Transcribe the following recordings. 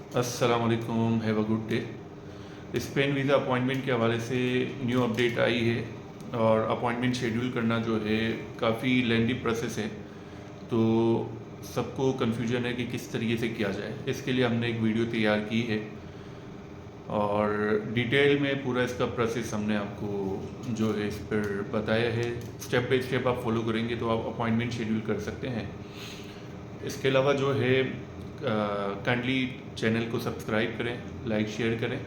अस्सलाम वालेकुम, have a good day. Spain visa appointment के हवाले से न्यू अपडेट आई है और अपॉइंटमेंट शेड्यूल करना जो है काफ़ी लेंदी प्रोसेस है, तो सबको कन्फ्यूजन है कि किस तरीके से किया जाए। इसके लिए हमने एक वीडियो तैयार की है और डिटेल में पूरा इसका प्रोसेस हमने आपको जो है इस पर बताया है। स्टेप बाय स्टेप आप फॉलो करेंगे तो आप अपॉइंटमेंट शेड्यूल कर सकते हैं। इसके अलावा जो है काइंडली चैनल को सब्सक्राइब करें, लाइक शेयर करें,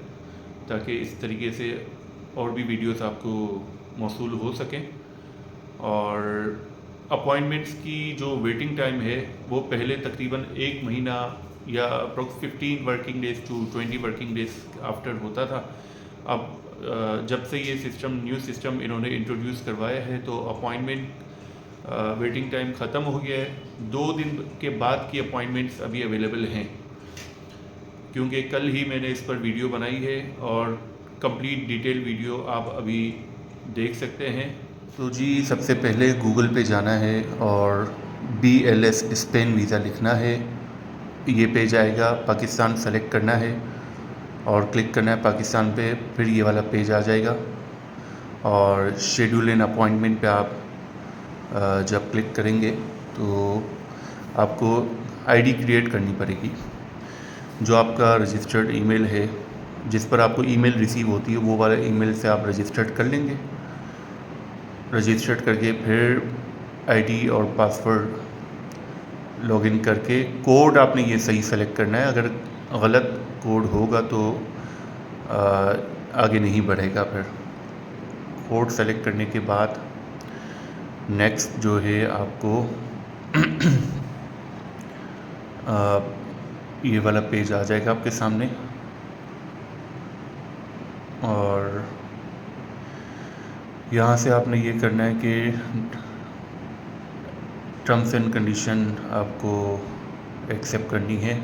ताकि इस तरीके से और भी वीडियोस आपको मौसूल हो सकें। और अपॉइंटमेंट्स की जो वेटिंग टाइम है वो पहले तकरीबन 1 महीना या approx 15 working days to 20 working days after होता था। अब जब से ये सिस्टम न्यू सिस्टम इन्होंने इंट्रोड्यूस करवाया है तो अपॉइंटमेंट वेटिंग टाइम ख़त्म हो गया है। 2 दिन के बाद की अपॉइंटमेंट्स अभी अवेलेबल हैं, क्योंकि कल ही मैंने इस पर वीडियो बनाई है और कंप्लीट डिटेल वीडियो आप अभी देख सकते हैं। तो जी, सबसे पहले गूगल पे जाना है और BLS स्पेन वीज़ा लिखना है। ये पेज आएगा, पाकिस्तान सेलेक्ट करना है और क्लिक करना है पाकिस्तान पे। फिर ये वाला पेज आ जाएगा और शेड्यूल एन अपॉइंटमेंट पे आप जब क्लिक करेंगे तो आपको आईडी क्रिएट करनी पड़ेगी। जो आपका रजिस्टर्ड ईमेल है, जिस पर आपको ईमेल रिसीव होती है, वो वाला ईमेल से आप रजिस्टर्ड कर लेंगे। रजिस्टर्ड करके फिर आईडी और पासवर्ड लॉगिन करके कोड आपने ये सही सेलेक्ट करना है। अगर गलत कोड होगा तो आगे नहीं बढ़ेगा। फिर कोड सेलेक्ट करने के बाद नेक्स्ट जो है आपको ये वाला पेज आ जाएगा आपके सामने और यहाँ से आपने ये करना है कि टर्म्स एंड कंडीशन आपको एक्सेप्ट करनी है।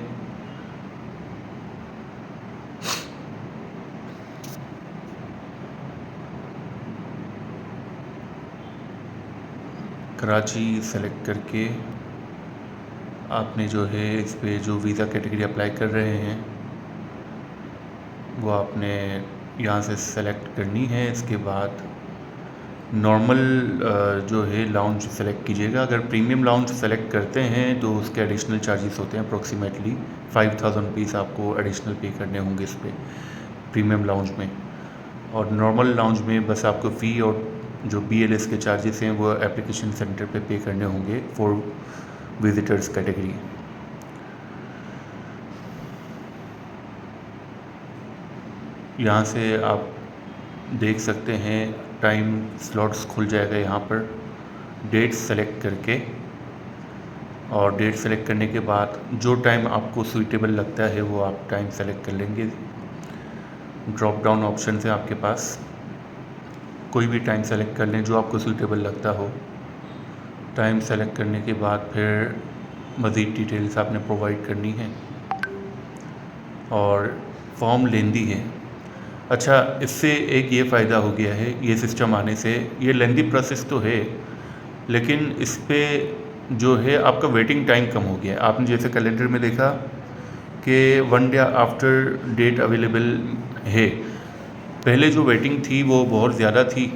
कराची सेलेक्ट करके आपने जो है इस पे जो वीज़ा कैटेगरी अप्लाई कर रहे हैं वो आपने यहाँ से सेलेक्ट करनी है। इसके बाद नॉर्मल जो है लाउंज सेलेक्ट कीजिएगा। अगर प्रीमियम लाउंज सेलेक्ट करते हैं तो उसके एडिशनल चार्जेस होते हैं, अप्रोक्सीमेटली 5000 रुपीज़ आपको एडिशनल पे करने होंगे इस पर प्रीमियम लाउंज में। और नॉर्मल लाउंज में बस आपको फ़ी और जो BLS के चार्जेस हैं वो एप्लीकेशन सेंटर पे करने होंगे फॉर विजिटर्स कैटेगरी। यहाँ से आप देख सकते हैं टाइम स्लॉट्स खुल जाएगा यहाँ पर डेट सेलेक्ट करके। और डेट सेलेक्ट करने के बाद जो टाइम आपको सूटेबल लगता है वो आप टाइम सेलेक्ट कर लेंगे। ड्रॉप डाउन ऑप्शन है आपके पास, कोई भी टाइम सेलेक्ट कर लें जो आपको सूटेबल लगता हो। टाइम सेलेक्ट करने के बाद फिर मज़ीद डिटेल्स आपने प्रोवाइड करनी है और फॉर्म लेंदी है। अच्छा, इससे एक ये फ़ायदा हो गया है ये सिस्टम आने से। ये लेंदी प्रोसेस तो है, लेकिन इस पे जो है आपका वेटिंग टाइम कम हो गया है। आपने जैसे कैलेंडर में देखा कि 1 डे आफ्टर डेट अवेलेबल है, पहले जो वेटिंग थी वो बहुत ज़्यादा थी।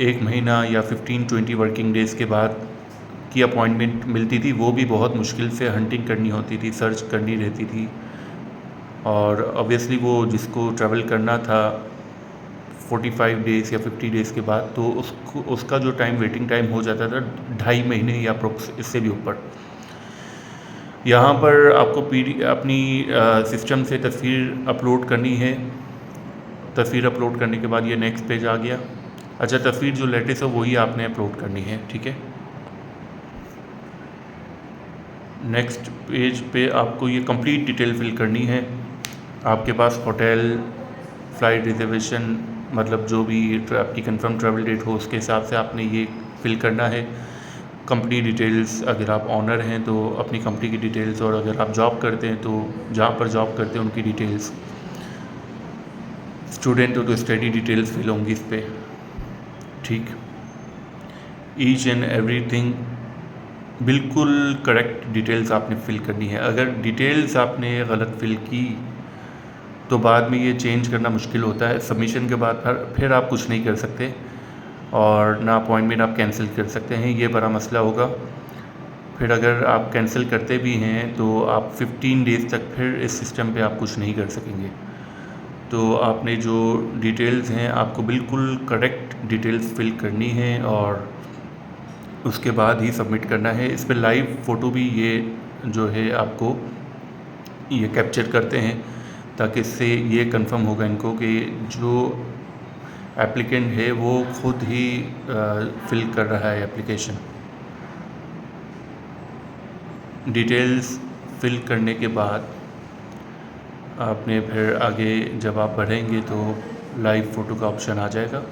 1 महीना या 15-20 वर्किंग डेज़ के बाद की अपॉइंटमेंट मिलती थी, वो भी बहुत मुश्किल से हंटिंग करनी होती थी, सर्च करनी रहती थी। और ऑब्वियसली वो जिसको ट्रैवल करना था 45 डेज़ या 50 डेज़ के बाद, तो उसका जो टाइम वेटिंग टाइम हो जाता था 2.5 महीने या अप्रोक्स इससे भी ऊपर। यहाँ पर आपको अपनी सिस्टम से तस्वीर अपलोड करनी है। तस्वीर अपलोड करने के बाद ये नेक्स्ट पेज आ गया। अच्छा, तस्वीर जो लेटेस्ट है वही आपने अपलोड करनी है, ठीक है। नेक्स्ट पेज पे आपको ये कंप्लीट डिटेल फिल करनी है। आपके पास होटल, फ़्लाइट रिजर्वेशन, मतलब जो भी आपकी कंफर्म ट्रैवल डेट हो उसके हिसाब से आपने ये फिल करना है। कंपनी डिटेल्स, अगर आप ऑनर हैं तो अपनी कंपनी की डिटेल्स, और अगर आप जॉब करते हैं तो जहाँ पर जॉब करते हैं उनकी डिटेल्स। स्टूडेंट हो तो स्टडी डिटेल्स फिल होंगी इस पर, ठीक। ईच एंड एवरीथिंग बिल्कुल करेक्ट डिटेल्स आपने फ़िल करनी है। अगर डिटेल्स आपने गलत फ़िल की तो बाद में ये चेंज करना मुश्किल होता है। सबमिशन के बाद फिर आप कुछ नहीं कर सकते और ना अपॉइंटमेंट आप कैंसिल कर सकते हैं, ये बड़ा मसला होगा। फिर अगर आप कैंसिल करते भी हैं तो आप 15 डेज़ तक फिर इस सिस्टम पे आप कुछ नहीं कर सकेंगे। तो आपने जो डिटेल्स हैं आपको बिल्कुल करेक्ट डिटेल्स फ़िल करनी है और उसके बाद ही सबमिट करना है। इस पे लाइव फ़ोटो भी ये जो है आपको ये कैप्चर करते हैं ताकि इससे ये कंफर्म होगा इनको कि जो एप्लीकेंट है वो खुद ही फिल कर रहा है एप्लीकेशन। डिटेल्स फिल करने के बाद आपने फिर आगे जब आप बढ़ेंगे तो लाइव फ़ोटो का ऑप्शन आ जाएगा।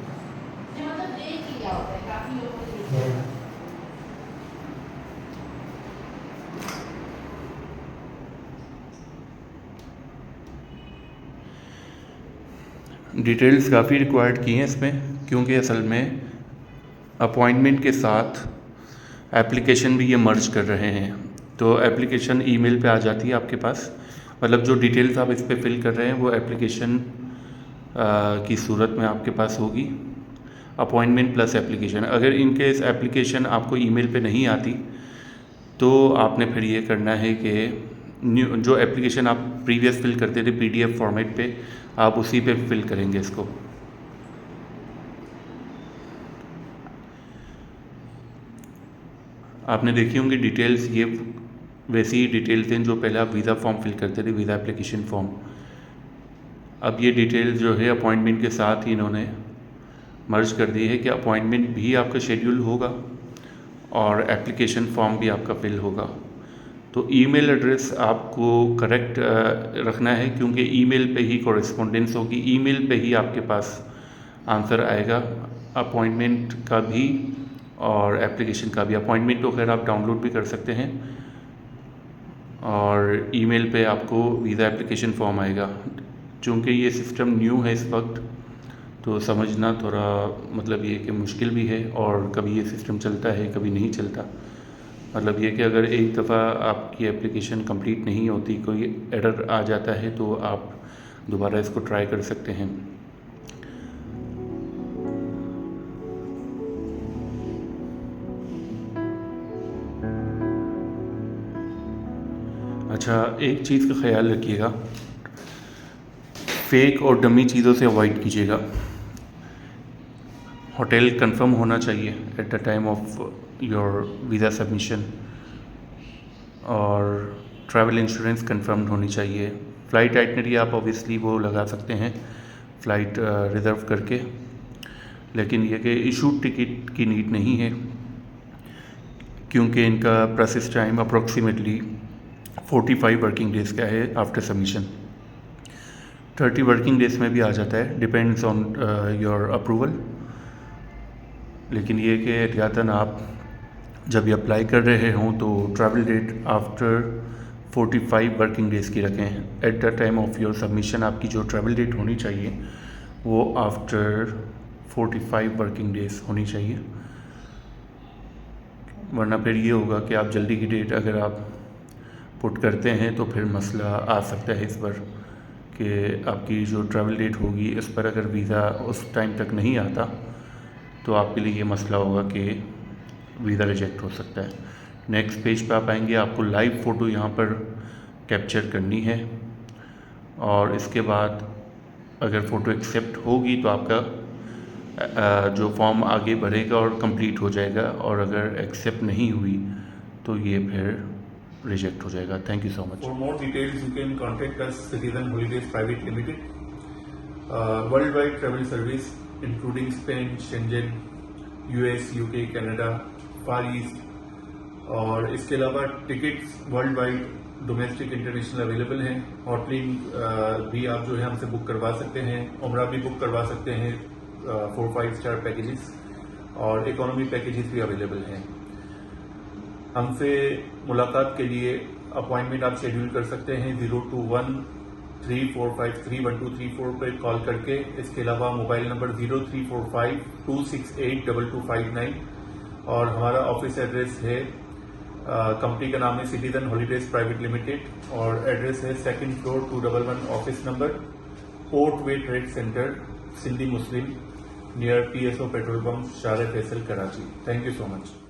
डिटेल्स काफ़ी रिक्वायर्ड की हैं इसमें क्योंकि असल में अपॉइंटमेंट के साथ एप्लीकेशन भी ये मर्ज कर रहे हैं। तो एप्लीकेशन ईमेल पे आ जाती है आपके पास, मतलब जो डिटेल्स आप इस पे फिल कर रहे हैं वो एप्लीकेशन की सूरत में आपके पास होगी। अपॉइंटमेंट प्लस एप्लीकेशन, अगर इनकेस एप्लीकेशन आपको ईमेल पे नहीं आती तो आपने फिर ये करना है कि न्यू जो एप्लीकेशन आप प्रीवियस फिल करते थे PDF फॉर्मेट पे, आप उसी पे फिल करेंगे इसको। आपने देखी होंगी डिटेल्स, ये वैसी ही डिटेल्स हैं जो पहले आप वीज़ा फॉर्म फिल करते थे, वीज़ा एप्लीकेशन फॉर्म। अब ये डिटेल्स जो है अपॉइंटमेंट के साथ ही इन्होंने मर्ज कर दी है कि अपॉइंटमेंट भी आपका शेड्यूल होगा और एप्लीकेशन फॉर्म भी आपका फिल होगा। तो ईमेल एड्रेस आपको करेक्ट रखना है क्योंकि ईमेल पे ही कॉरेस्पॉन्डेंस होगी, ईमेल पे ही आपके पास आंसर आएगा अपॉइंटमेंट का भी और एप्लीकेशन का भी। अपॉइंटमेंट तो खैर आप डाउनलोड भी कर सकते हैं और ईमेल पे आपको वीज़ा एप्लीकेशन फॉर्म आएगा। चूँकि ये सिस्टम न्यू है इस वक्त तो समझना थोड़ा मतलब ये कि मुश्किल भी है और कभी ये सिस्टम चलता है कभी नहीं चलता। मतलब ये कि अगर एक दफ़ा आपकी एप्लीकेशन कंप्लीट नहीं होती, कोई एरर आ जाता है तो आप दोबारा इसको ट्राई कर सकते हैं। अच्छा, एक चीज़ का ख्याल रखिएगा, फेक और डमी चीज़ों से अवॉइड कीजिएगा। होटल कंफर्म होना चाहिए eight the time of your visa submission और ट्रैवल इंश्योरेंस कंफर्म्ड होनी चाहिए। फ़्लाइट आइटनरी आप ऑब्वियसली वो लगा सकते हैं फ़्लाइट रिज़र्व करके, लेकिन ये कि इशूड टिकट की नीड नहीं है क्योंकि इनका process time approximately 45 working days का है आफ्टर सबमिशन। 30 वर्किंग डेज़ में भी आ जाता है, डिपेंड्स ऑन योर अप्रूवल। लेकिन ये कि एहतियातन आप जब ये अप्लाई कर रहे हों तो travel date after 45 working days की रखें। At the time of your submission आपकी जो ट्रैवल डेट होनी चाहिए वो आफ्टर 45 वर्किंग डेज़ होनी चाहिए, वरना फिर ये होगा कि आप जल्दी की डेट अगर आप पुट करते हैं तो फिर मसला आ सकता है इस पर कि आपकी जो ट्रैवल डेट होगी इस पर अगर वीज़ा उस टाइम तक नहीं आता तो आपके लिए ये मसला होगा कि वीज़ा रिजेक्ट हो सकता है। नेक्स्ट पेज पे आप आएंगे, आपको लाइव फ़ोटो यहाँ पर कैप्चर करनी है और इसके बाद अगर फ़ोटो एक्सेप्ट होगी तो आपका जो फॉर्म आगे बढ़ेगा और कंप्लीट हो जाएगा, और अगर एक्सेप्ट नहीं हुई तो ये फिर रिजेक्ट हो जाएगा। Thank you so much. For more details, you can contact us, Citizen Holidays Private Limited, worldwide travel service including Spain, Schengen, US, UK, Canada, Far East, और इसके अलावा tickets world wide domestic international available हैं। Hotelling भी आप जो है हमसे book करवा सकते हैं, उम्रा भी बुक करवा सकते हैं, 4-5 स्टार पैकेजेस और इकोनॉमी पैकेजेस भी अवेलेबल हैं। हमसे मुलाकात के लिए अपॉइंटमेंट आप शेड्यूल कर सकते हैं 021-3453-1234 पर कॉल करके। इसके अलावा मोबाइल नंबर 0345-268-2259 और हमारा ऑफिस एड्रेस है कंपनी का नाम है सिटीजन हॉलीडेज प्राइवेट लिमिटेड और एड्रेस है 2nd floor 211 office number, Port Way Trade Centre, Sindhi Muslim, near PSO petrol pump, Shara-e Faisal, Karachi. Thank you so much.